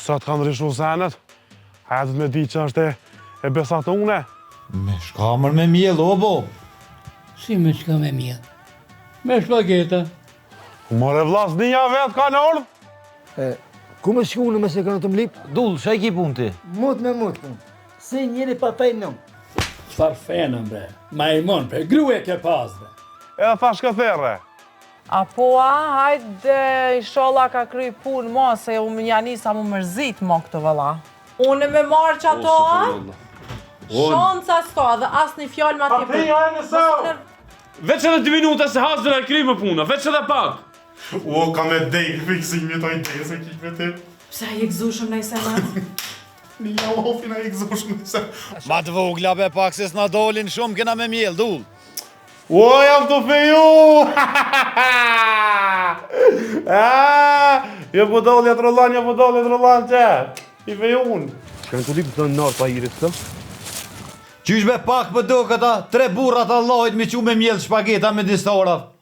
Sot kanë rishu senet. Hajtë me di që është e besatune. Me shkamër me mjell, o bo. Si me shka me mjell? Me shpageta. More vlas një vetë ka në ardhë. Ku me shkune me se kanë të mlip? Dull, shaj ki pun ti. Mut me mut. Se njëri pa pejnëm. Qfar fenëm, bre? Ma i mon, bre, gruje ke pas, bre. Edhe thash këthere. Apo hajde inshallah ka kry punë mo, se unë janisa mu mërzit mo këtë vëlla. Unë me marrë që ato, shonca s'ka dhe asë një fjallë ma t'i për. Veç edhe 2 minuta se hasdër e kry më puna, veç edhe pak. O, ka me dejë fiksimi të ojtë se kik me ti. Pse i gëzushëm në i senat? Një ofi na i gëzushëm në se. Ma të vogla be pak se s'na dolin shumë kena me mjell, dull. O, jam të feju! Jo po dolli atë rollan që. I fejun. Kanë të lipë të në nërë pa irit të? Qysh be pak për do këta 3 burrat Allahit me qu me mjell shpageta me distora.